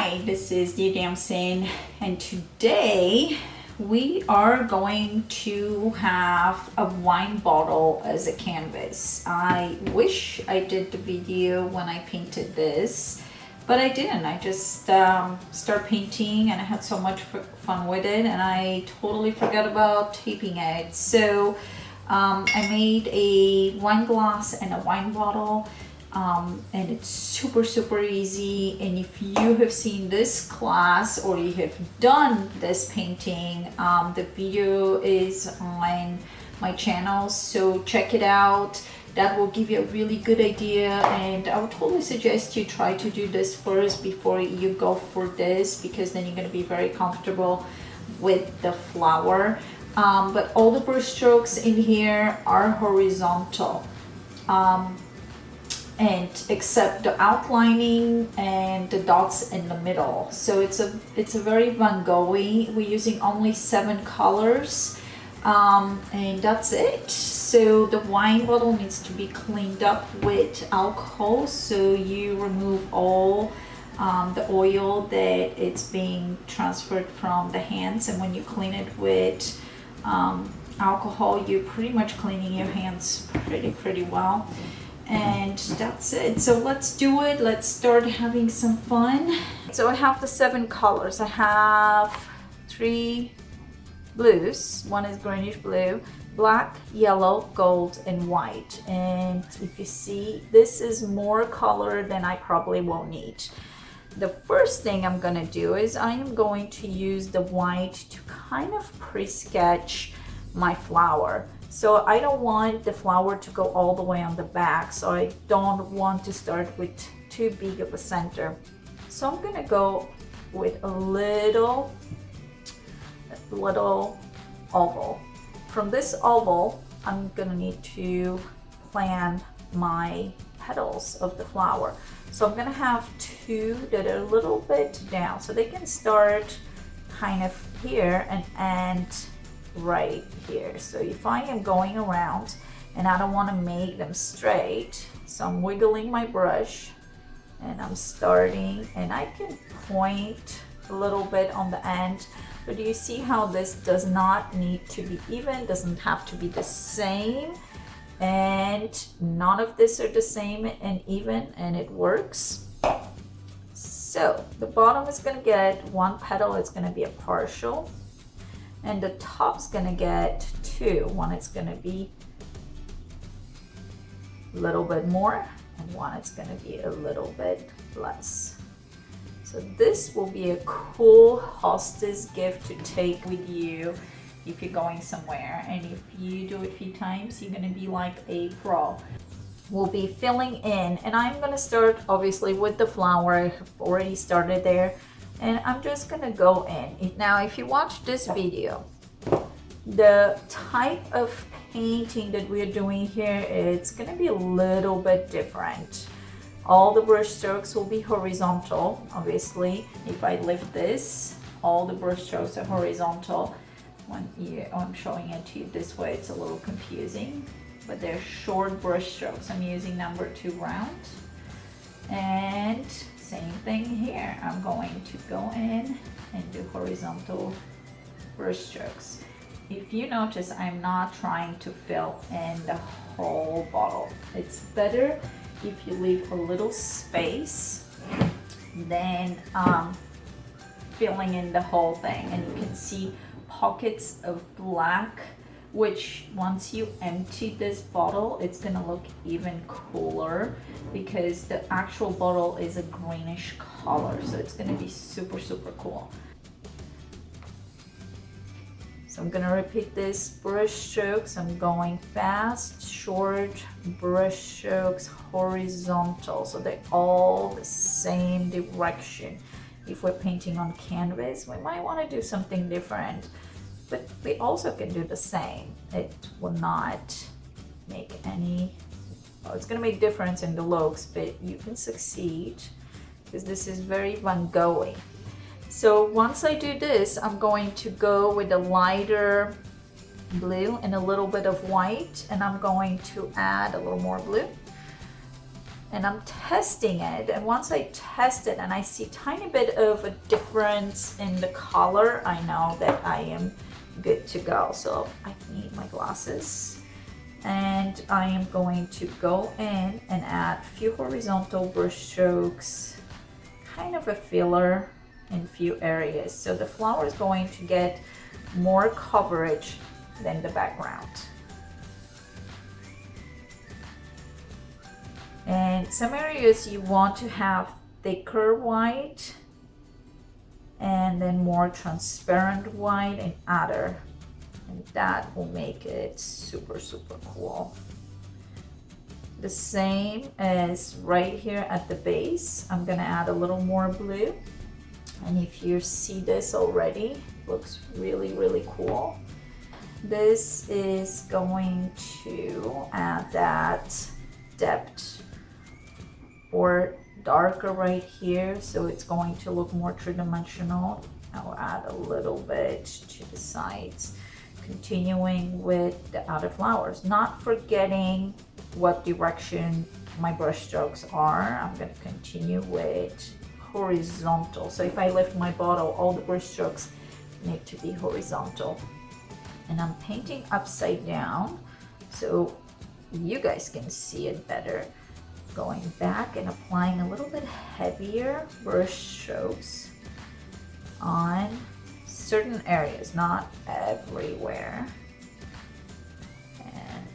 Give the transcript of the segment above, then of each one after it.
Hi, this is Dee Damson, and today we are going to have a wine bottle as a canvas. I wish I did the video when I painted this, but I didn't. I just started painting and I had so much fun with it, and I totally forgot about taping it. So I made a wine glass and a wine bottle. And it's super easy, and if you have seen this class or you have done this painting, the video is on my channel, so check it out. That will give you a really good idea, and I would totally suggest you try to do this first before you go for this, because then you're going to be very comfortable with the flower. But all the brush strokes in here are horizontal. And except the outlining and the dots in the middle, so it's a very Van Gogh-y. We're using only 7 colors, and that's it. So the wine bottle needs to be cleaned up with alcohol, so you remove all the oil that it's being transferred from the hands, and when you clean it with alcohol, you're pretty much cleaning your hands pretty well. And that's it. So let's do it. Let's start having some fun. So I have the 7 colors. I have 3 blues. One is greenish blue, black, yellow, gold, and white. And if you see, this is more color than I probably will need. The first thing I'm gonna do is I am going to use the white to kind of pre-sketch my flower. So I don't want the flower to go all the way on the back, so I don't want to start with too big of a center. So I'm gonna go with a little oval. From this oval, I'm gonna need to plan my petals of the flower. So I'm gonna have 2 that are a little bit down, so they can start kind of here and end right here. So if I am going around and I don't want to make them straight, so I'm wiggling my brush and I'm starting, and I can point a little bit on the end, but do you see how this does not need to be even, doesn't have to be the same, and none of this are the same and even, and it works. So the bottom is going to get 1 petal, it's going to be a partial, and the top's gonna get 2. One it's gonna be a little bit more, and one it's gonna be a little bit less. So this will be a cool hostess gift to take with you if you're going somewhere, and if you do it a few times, you're gonna be like a pro. We'll be filling in, and I'm gonna start obviously with the flower. I have already started there, and I'm just gonna go in. Now, if you watch this video, the type of painting that we're doing here, it's gonna be a little bit different. All the brush strokes will be horizontal, obviously. If I lift this, all the brush strokes are horizontal. I'm showing it to you this way, it's a little confusing, but they're short brush strokes. I'm using number 2 round, and same thing here. I'm going to go in and do horizontal brush strokes. If you notice, I'm not trying to fill in the whole bottle. It's better if you leave a little space than filling in the whole thing. And you can see pockets of black, which once you empty this bottle, it's gonna look even cooler because the actual bottle is a greenish color, so it's gonna be super cool. So I'm gonna repeat this brush strokes. I'm going fast, short brush strokes, horizontal, so they're all the same direction. If we're painting on canvas, we might want to do something different, but we also can do the same. It will not make any, well, it's going to make difference in the looks, but you can succeed because this is very Van Gogh-y. So once I do this, I'm going to go with a lighter blue and a little bit of white, and I'm going to add a little more blue. and I'm testing it. And once I test it and I see tiny bit of a difference in the color, I know that I am good to go. So I need my glasses, and I am going to go in and add a few horizontal brush strokes, kind of a filler in a few areas. So the flower is going to get more coverage than the background. And some areas you want to have thicker white and then more transparent white and other, and that will make it super cool. The same as right here at the base, I'm gonna add a little more blue, and if you see this already, it looks really cool. This is going to add that depth or darker right here, so it's going to look more three-dimensional. I'll add a little bit to the sides, continuing with the other flowers, not forgetting what direction my brush strokes are. I'm going to continue with horizontal. So if I lift my bottle, all the brush strokes need to be horizontal, and I'm painting upside down so you guys can see it better. Going back and applying a little bit heavier brush strokes on certain areas, not everywhere. And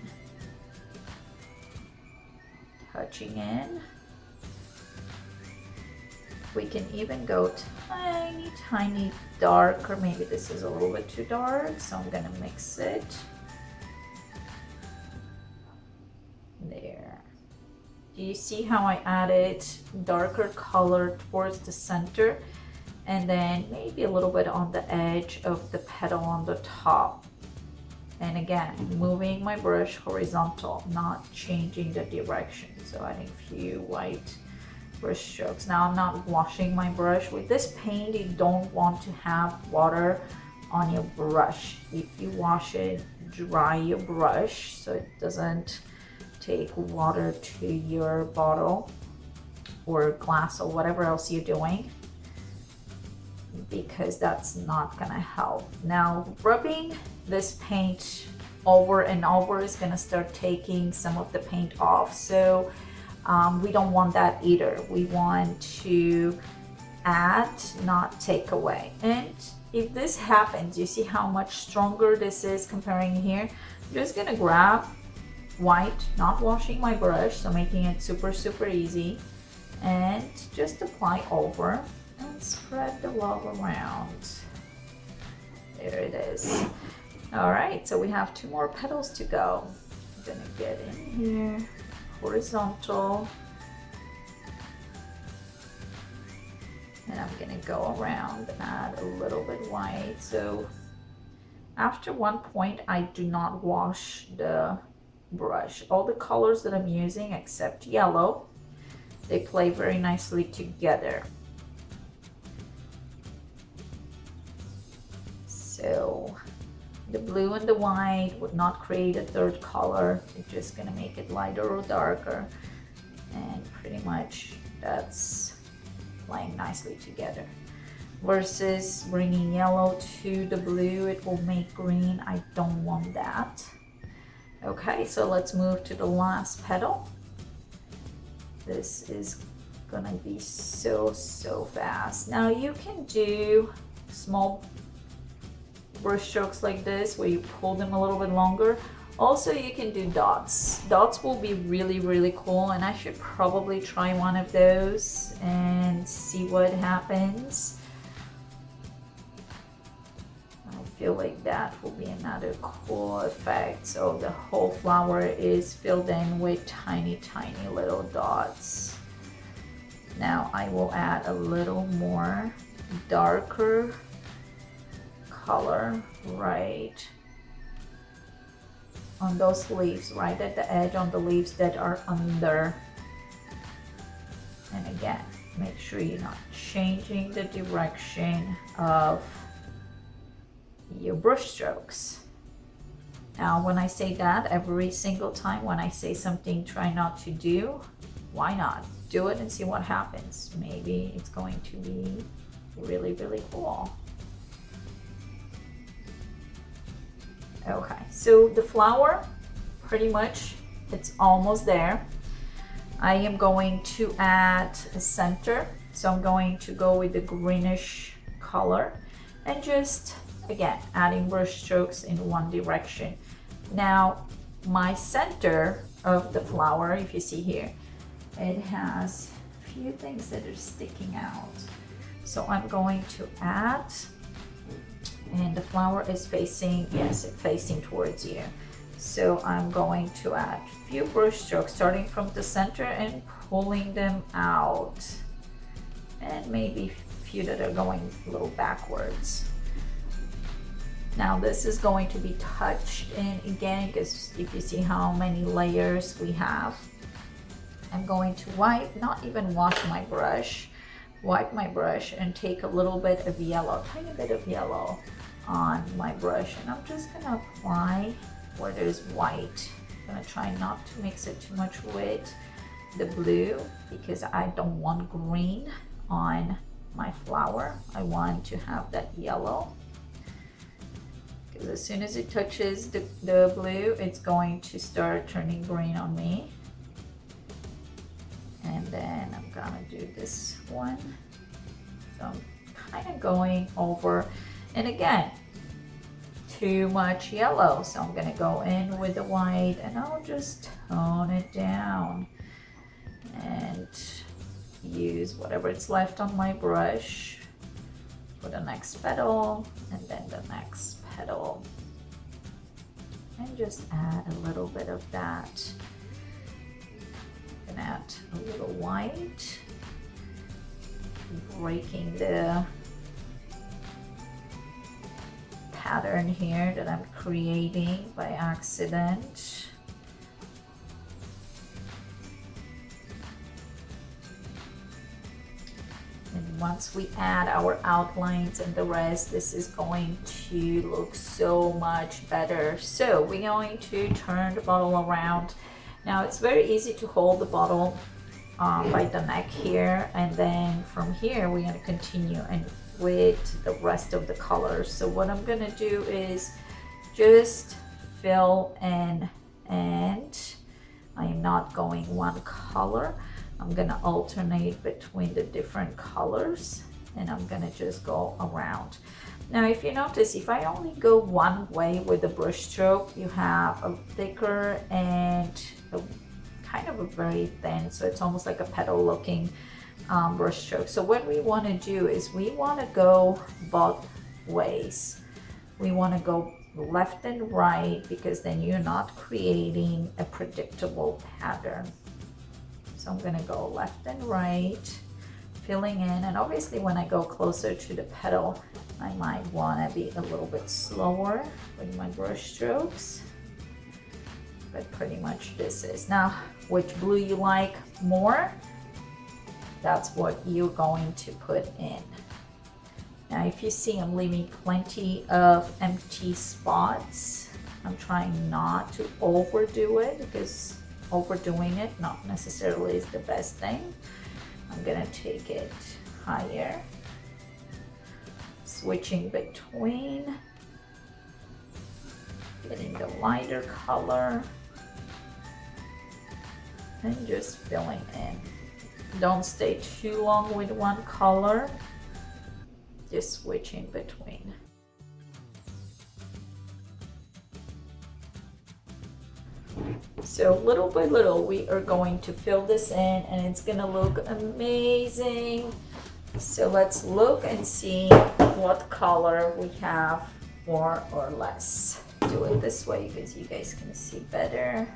touching in. We can even go tiny dark, or maybe this is a little bit too dark, so I'm gonna mix it. There. Do you see how I added darker color towards the center, and then maybe a little bit on the edge of the petal on the top? And again, moving my brush horizontal, not changing the direction. So adding a few white brush strokes. Now I'm not washing my brush. With this paint, you don't want to have water on your brush. If you wash it, dry your brush so it doesn't take water to your bottle or glass or whatever else you're doing, because that's not gonna help. Now rubbing this paint over and over is gonna start taking some of the paint off, so we don't want that either. We want to add, not take away. And if this happens, you see how much stronger this is comparing here. I'm just gonna grab white, not washing my brush, so making it super easy, and just apply over and spread the love around. There it is. All right, so we have 2 more petals to go. I'm gonna get in here, horizontal, and I'm gonna go around and add a little bit white. So after one point, I do not wash the brush. All the colors that I'm using except yellow, they play very nicely together. So the blue and the white would not create a third color. It's just gonna make it lighter or darker, and pretty much that's playing nicely together. Versus bringing yellow to the blue, it will make green. I don't want that. Okay, so let's move to the last petal. This is gonna be so fast. Now you can do small brush strokes like this where you pull them a little bit longer. Also, you can do dots. Dots will be really cool, and I should probably try one of those and see what happens. I feel like that will be another cool effect. So the whole flower is filled in with tiny little dots. Now I will add a little more darker color right on those leaves, right at the edge on the leaves that are under. And again, make sure you're not changing the direction of your brush strokes. Now when I say that, every single time when I say something try not to do, why not? Do it and see what happens. Maybe it's going to be really, really cool. Okay, so the flower, pretty much, it's almost there. I am going to add a center. So I'm going to go with the greenish color and just, again, adding brush strokes in one direction. Now, my center of the flower, if you see here, it has a few things that are sticking out. So I'm going to add, and the flower is facing, yes, it's facing towards you. So I'm going to add a few brush strokes starting from the center and pulling them out. And maybe a few that are going a little backwards. Now this is going to be touched in again, because if you see how many layers we have, I'm going to wipe, not even wash my brush, wipe my brush and take a little bit of yellow, tiny bit of yellow on my brush, and I'm just gonna apply where there's white. I'm gonna try not to mix it too much with the blue because I don't want green on my flower. I want to have that yellow, because as soon as it touches the blue, it's going to start turning green on me. And then I'm gonna do this one. So I'm kind of going over, and again, too much yellow. So I'm gonna go in with the white and I'll just tone it down and use whatever it's left on my brush for the next petal and then the next petal. And just add a little bit of that. And add a little white, breaking the pattern here that I'm creating by accident. And once we add our outlines and the rest, this is going to look so much better. So we're going to turn the bottle around. Now it's very easy to hold the bottle by the neck here, and then from here we're going to continue and with the rest of the colors. So what I'm going to do is just fill in, and I am not going one color. I'm going to alternate between the different colors, and I'm going to just go around. Now, if you notice, if I only go one way with the brush stroke, you have a thicker and a kind of a very thin, so it's almost like a petal looking brush stroke. So what we want to do is we want to go both ways. We want to go left and right, because then you're not creating a predictable pattern. So I'm going to go left and right, filling in, and obviously when I go closer to the petal, I might want to be a little bit slower with my brush strokes, but pretty much this is. Now, which blue you like more, that's what you're going to put in. Now, if you see I'm leaving plenty of empty spots, I'm trying not to overdo it, because overdoing it not necessarily is the best thing. I'm gonna take it higher, switching between, getting the lighter color, and just filling in. Don't stay too long with one color, just switching between. So little by little we are going to fill this in, and it's gonna look amazing. So let's look and see what color we have, more or less. Do it this way because you guys can see better.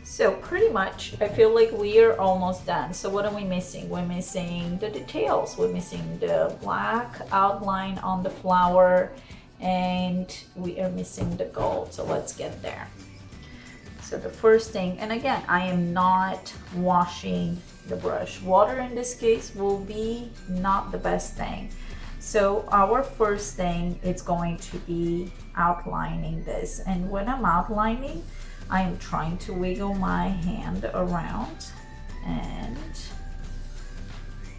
So pretty much, I feel like we are almost done. So what are we missing? We're missing the details. We're missing the black outline on the flower and we are missing the gold, so let's get there. So the first thing, and again, I am not washing the brush. Water in this case will be not the best thing. So our first thing is going to be outlining this, and when I'm outlining, I am trying to wiggle my hand around and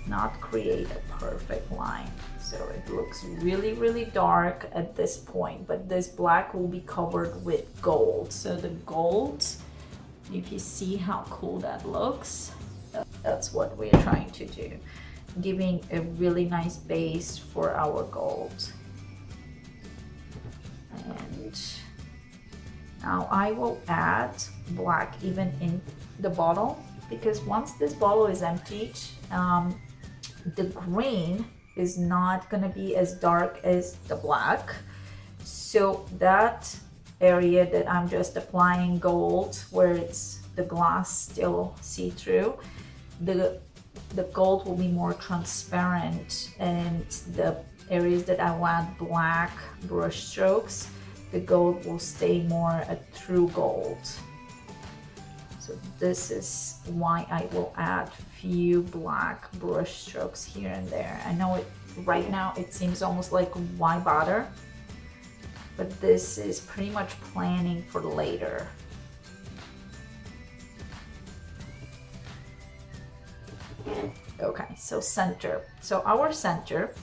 not create a perfect line. So it looks really, really dark at this point, but this black will be covered with gold. So the gold, if you see how cool that looks, that's what we're trying to do, giving a really nice base for our gold. And now I will add black even in the bottle, because once this bottle is emptied, the green is not going to be as dark as the black. So that area that I'm just applying gold, where it's the glass still see-through, the gold will be more transparent, and the areas that I want black brush strokes, the gold will stay more a true gold. So this is why I will add few black brush strokes here and there. I know it right now it seems almost like why bother, but this is pretty much planning for later. Okay, so center. So our center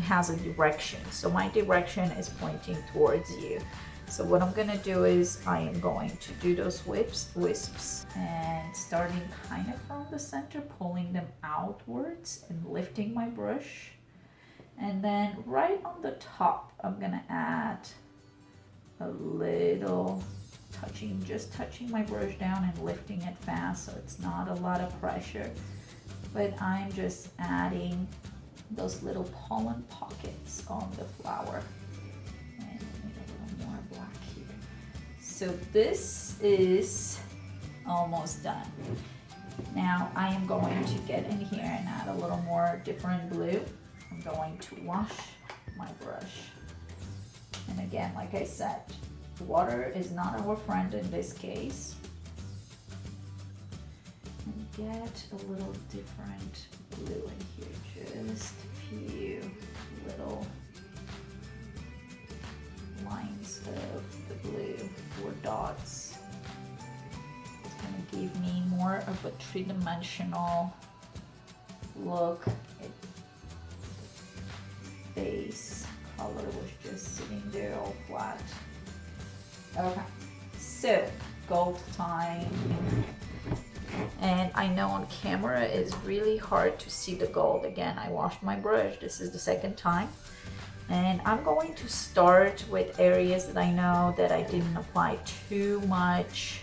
has a direction. So my direction is pointing towards you. So what I'm gonna do is I am going to do those wisps and starting kind of from the center, pulling them outwards and lifting my brush. And then right on the top, I'm gonna add a little just touching my brush down and lifting it fast, so it's not a lot of pressure. But I'm just adding those little pollen pockets on the flower. And a little more black here. So this is almost done. Now I am going to get in here and add a little more different blue. I'm going to wash my brush. And again, like I said, water is not our friend in this case. And get a little different blue in here, just a few little lines of the blue or dots. It's going to give me more of a three-dimensional look. Base color was just sitting there all flat. Okay, so gold time. And I know on camera it's really hard to see the gold. Again, I washed my brush. This is the second time. And I'm going to start with areas that I know that I didn't apply too much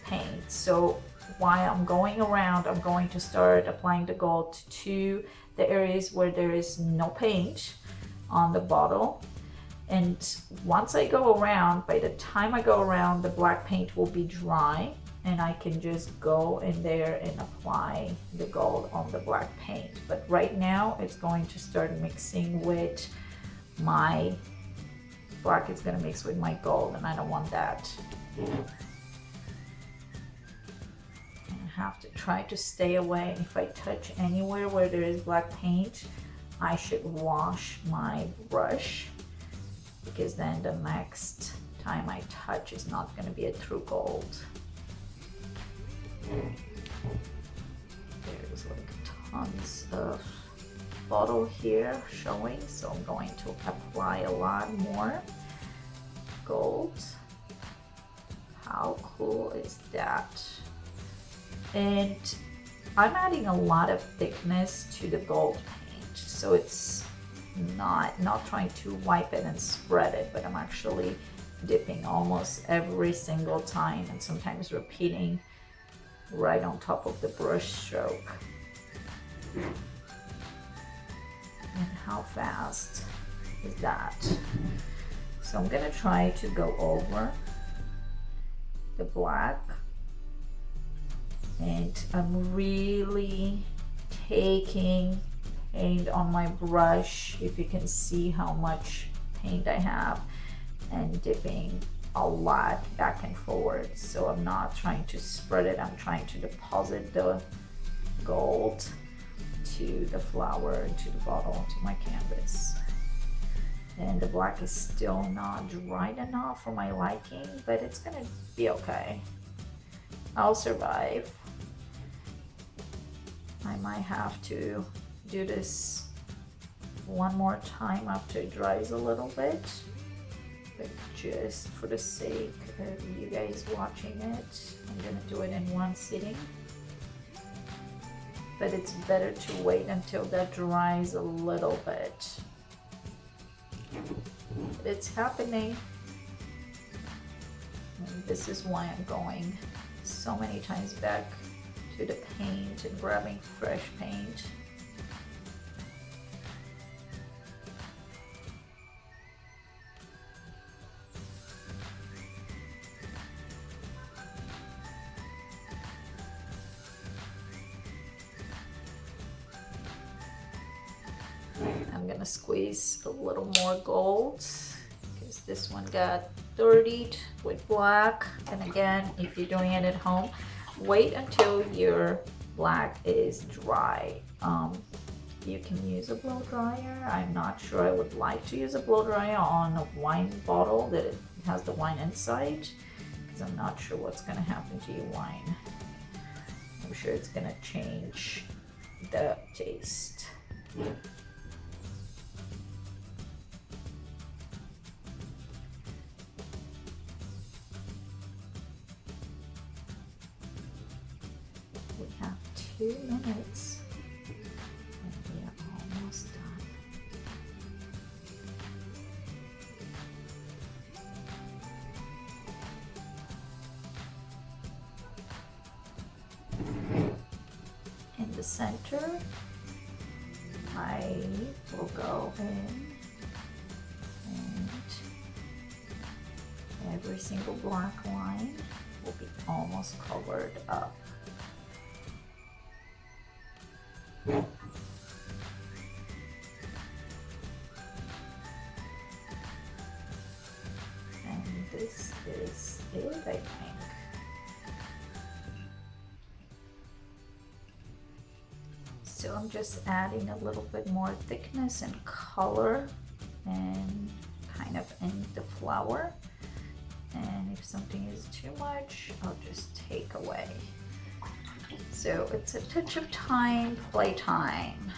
paint. So while I'm going around, I'm going to start applying the gold to the areas where there is no paint on the bottle. And once I go around, by the time I go around, the black paint will be dry, and I can just go in there and apply the gold on the black paint. But right now it's going to start mixing with my black, it's going to mix with my gold, and I don't want that. I have to try to stay away. If I touch anywhere where there is black paint, I should wash my brush, because then the next time I touch is not going to be a true gold. There's like tons of bottle here showing, so I'm going to apply a lot more gold. How cool is that? And I'm adding a lot of thickness to the gold paint, so it's not trying to wipe it and spread it, but I'm actually dipping almost every single time, and sometimes repeating right on top of the brush stroke. And how fast is that? So I'm gonna try to go over the black, and I'm really taking paint on my brush. If you can see how much paint I have and dipping a lot back and forward. So I'm not trying to spread it, I'm trying to deposit the gold to the flower, to the bottle, to my canvas. And the black is still not dry enough for my liking, but it's gonna be okay. I'll survive. I might have to do this one more time after it dries a little bit, but just for the sake of you guys watching it, I'm gonna do it in one sitting. But it's better to wait until that dries a little bit. It's happening. And this is why I'm going so many times back to the paint and grabbing fresh paint. I'm gonna squeeze a little more gold because this one got dirtied with black. And again, if you're doing it at home, wait until your black is dry. You can use a blow dryer. I'm not sure I would like to use a blow dryer on a wine bottle that it has the wine inside, because I'm not sure what's gonna happen to your wine. I'm sure it's gonna change the taste. We have 2 minutes and we are almost done. In the center, I will go in and every single black line will be almost covered up. And this is it, I think. So I'm just adding a little bit more thickness and color and kind of in the flower. And if something is too much, I'll just take away. So it's a touch of time, play time.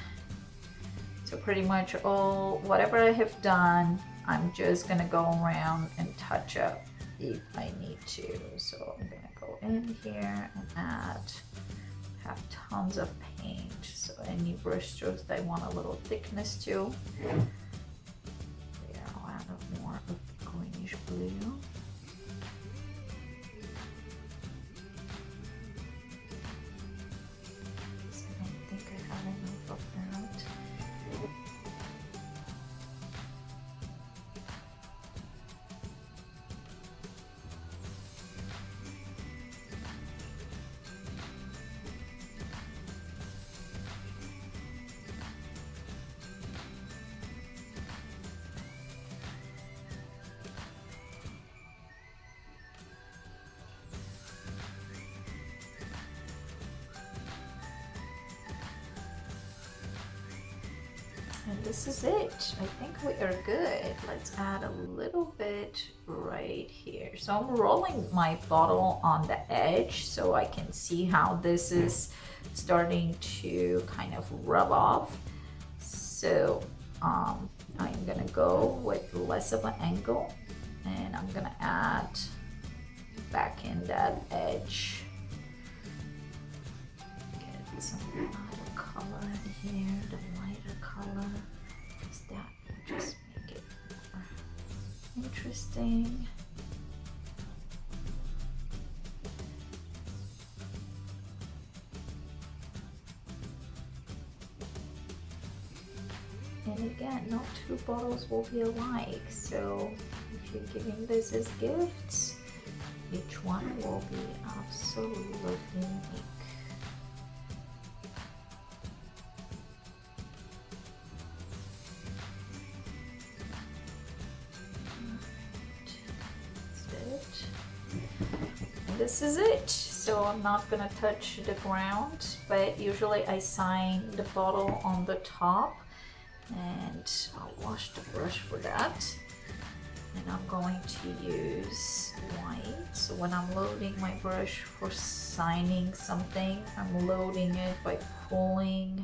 So pretty much whatever I have done, I'm just gonna go around and touch up if I need to. So I'm gonna go in here and have tons of paint. So any brush strokes that I want a little thickness to, yeah, I'll add more of the greenish blue. And this is it. I think we are good. Let's add a little bit right here. So I'm rolling my bottle on the edge so I can see how this is starting to kind of rub off. So I'm gonna go with less of an angle and I'm gonna add back in that edge. Get some lighter color in here, the lighter color, because that will just make it more interesting. And again, not two bottles will be alike, so if you're giving this as gifts, each one will be absolutely unique. this is it. So I'm not gonna touch the ground, but usually I sign the bottle on the top, and I'll wash the brush for that. And I'm going to use white. So when I'm loading my brush for signing something, I'm loading it by pulling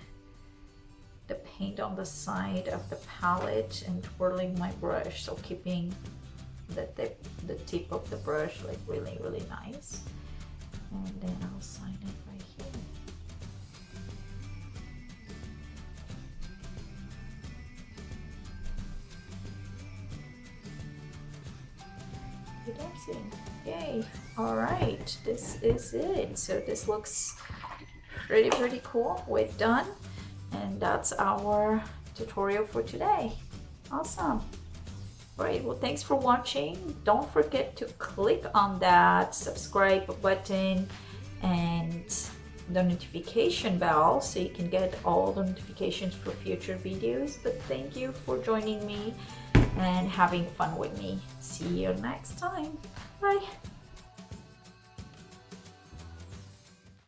the paint on the side of the palette and twirling my brush, so keeping the tip of the brush like really nice. And then I'll sign it right here. Yay. All right, this is it. So this looks pretty cool. We're done, and that's our tutorial for today. Awesome. Right, well, thanks for watching. Don't forget to click on that subscribe button and the notification bell so you can get all the notifications for future videos. But thank you for joining me and having fun with me. See you next time. Bye.